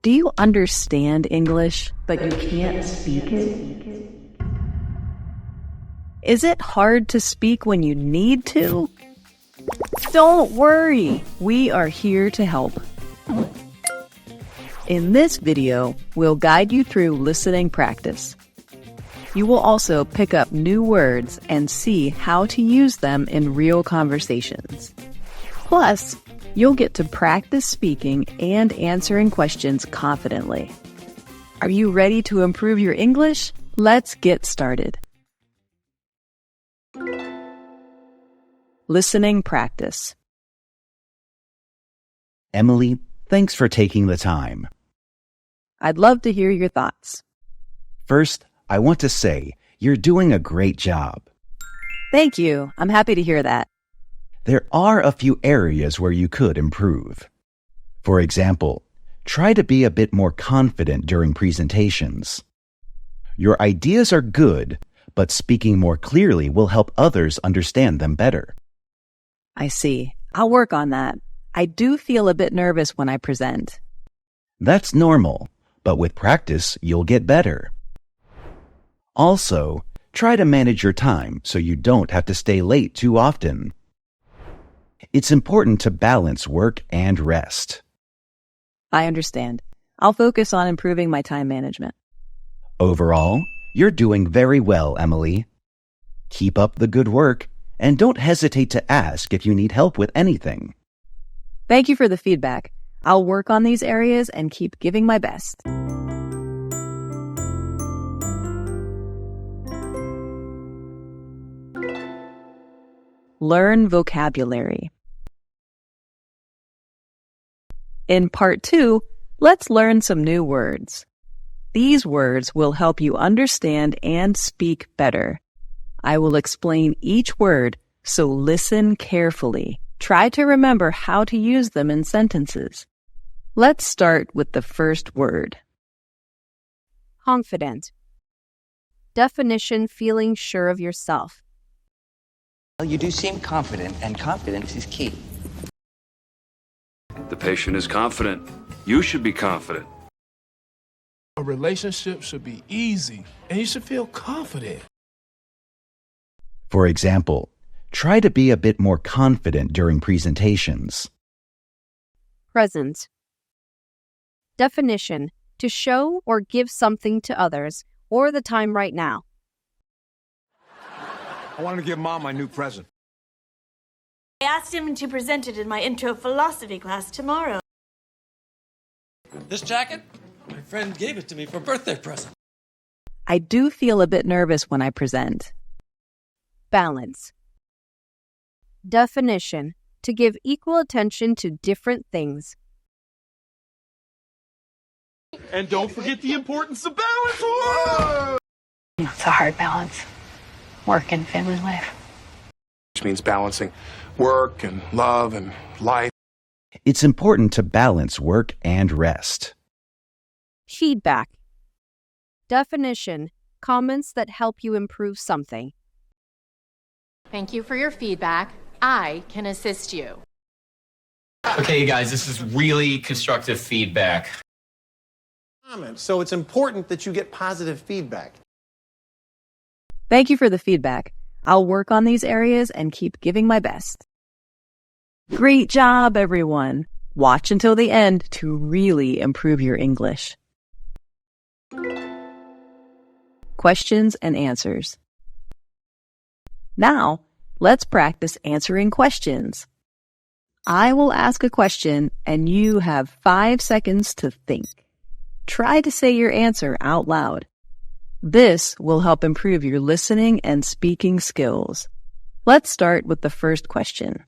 Do you understand English, but you can't speak it? Is it hard to speak when you need to? Don't worry, we are here to help. In this video, we'll guide you through listening practice. You will also pick up new words and see how to use them in real conversations. Plus, you'll get to practice speaking and answering questions confidently. Are you ready to improve your English? Let's get started. Listening practice. Emily, thanks for taking the time. I'd love to hear your thoughts. First, I want to say you're doing a great job. Thank you. I'm happy to hear that. There are a few areas where you could improve. For example, try to be a bit more confident during presentations. Your ideas are good, but speaking more clearly will help others understand them better. I see. I'll work on that. I do feel a bit nervous when I present. That's normal, but with practice, you'll get better. Also, try to manage your time so you don't have to stay late too often. It's important to balance work and rest. I understand. I'll focus on improving my time management. Overall, you're doing very well, Emily. Keep up the good work, and don't hesitate to ask if you need help with anything. Thank you for the feedback. I'll work on these areas and keep giving my best. Learn vocabulary. In part 2, let's learn some new words. These words will help you understand and speak better. I will explain each word, so listen carefully. Try to remember how to use them in sentences. Let's start with the first word. Confident. Definition: feeling sure of yourself. Well, you do seem confident, and confidence is key. The patient is confident. You should be confident. A relationship should be easy, and you should feel confident. For example, try to be a bit more confident during presentations. Present. Definition: to show or give something to others, or the time right now. I wanted to give Mom my new present. I asked him to present it in my intro philosophy class tomorrow. This jacket? My friend gave it to me for a birthday present. I do feel a bit nervous when I present. Balance. Definition: to give equal attention to different things. And don't forget the importance of balance. Whoa! It's a hard balance. Work and family life. Which means balancing work and love and life. It's important to balance work and rest. Feedback. Definition: comments that help you improve something. Thank you for your feedback. I can assist you. Okay, you guys, this is really constructive feedback. So it's important that you get positive feedback. Thank you for the feedback. I'll work on these areas and keep giving my best. Great job, everyone. Watch until the end to really improve your English. Questions and answers. Now, let's practice answering questions. I will ask a question and you have 5 seconds to think. Try to say your answer out loud. This will help improve your listening and speaking skills. Let's start with the first question.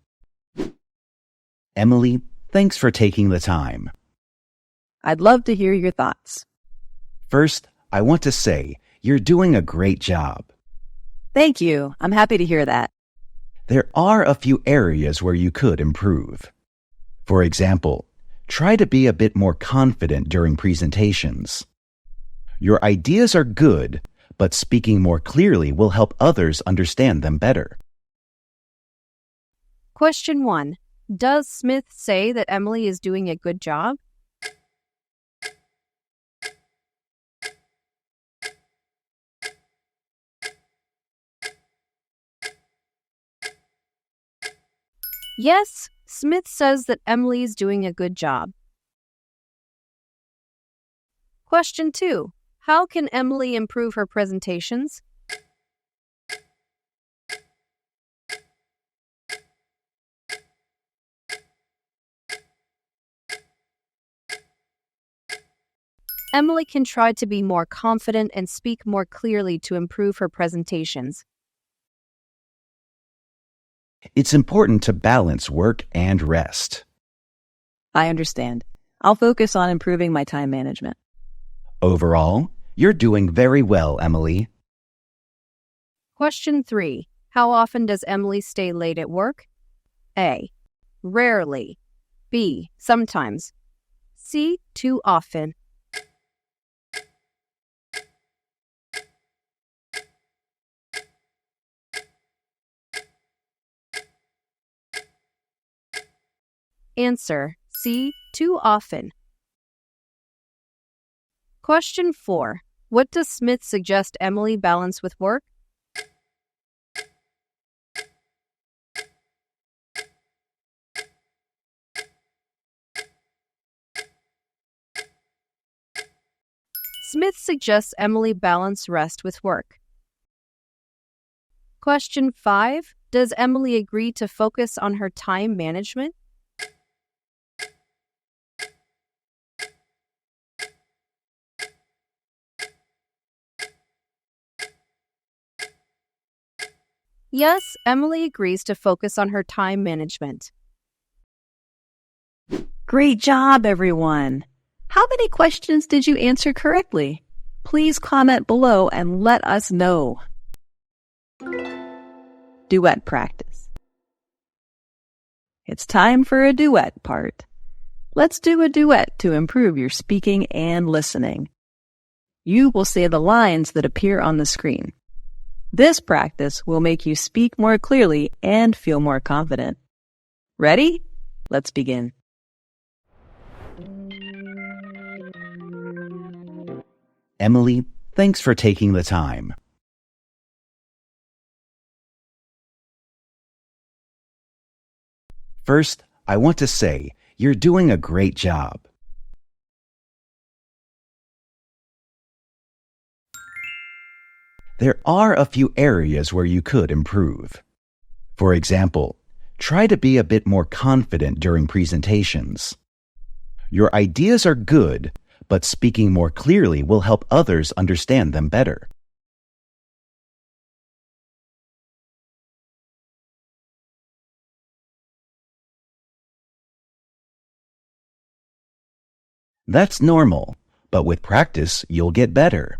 Emily, thanks for taking the time. I'd love to hear your thoughts. First, I want to say you're doing a great job. Thank you. I'm happy to hear that. There are a few areas where you could improve. For example, try to be a bit more confident during presentations. Your ideas are good, but speaking more clearly will help others understand them better. Question 1. Does Smith say that Emily is doing a good job? Yes, Smith says that Emily is doing a good job. Question 2. How can Emily improve her presentations? Emily can try to be more confident and speak more clearly to improve her presentations. It's important to balance work and rest. I understand. I'll focus on improving my time management. Overall, you're doing very well, Emily. Question 3. How often does Emily stay late at work? A. Rarely. B. Sometimes. C. Too often. Answer. C. Too often. Question 4. What does Smith suggest Emily balance with work? Smith suggests Emily balance rest with work. Question 5. Does Emily agree to focus on her time management? Yes, Emily agrees to focus on her time management. Great job, everyone! How many questions did you answer correctly? Please comment below and let us know. Duet practice. It's time for a duet part. Let's do a duet to improve your speaking and listening. You will say the lines that appear on the screen. This practice will make you speak more clearly and feel more confident. Ready? Let's begin. Emily, thanks for taking the time. First, I want to say you're doing a great job. There are a few areas where you could improve. For example, try to be a bit more confident during presentations. Your ideas are good, but speaking more clearly will help others understand them better. That's normal, but with practice, you'll get better.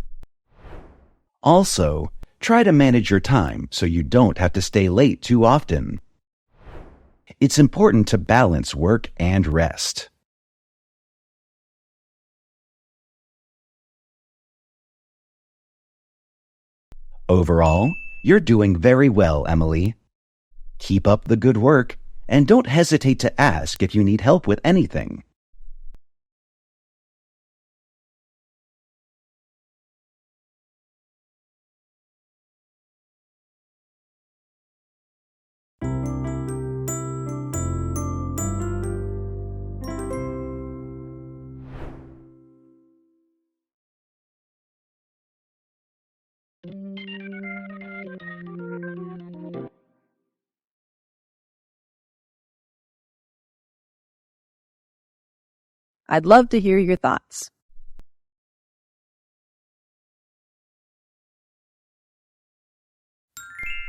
Also, try to manage your time so you don't have to stay late too often. It's important to balance work and rest. Overall, you're doing very well, Emily. Keep up the good work, and don't hesitate to ask if you need help with anything. I'd love to hear your thoughts.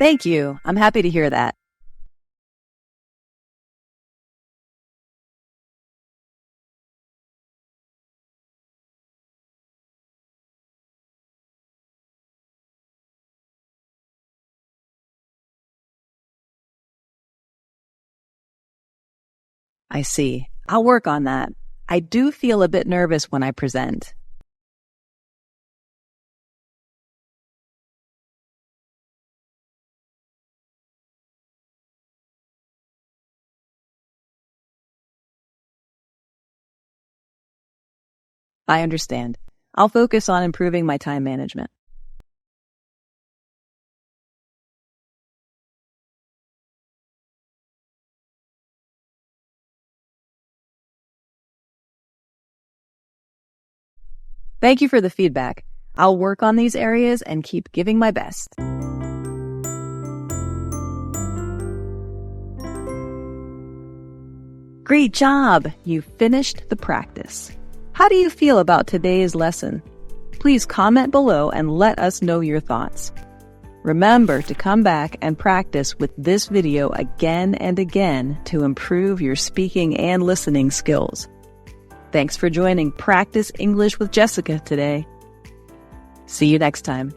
Thank you. I'm happy to hear that. I see. I'll work on that. I do feel a bit nervous when I present. I understand. I'll focus on improving my time management. Thank you for the feedback. I'll work on these areas and keep giving my best. Great job! You finished the practice. How do you feel about today's lesson? Please comment below and let us know your thoughts. Remember to come back and practice with this video again and again to improve your speaking and listening skills. Thanks for joining Practice English with Jessica today. See you next time.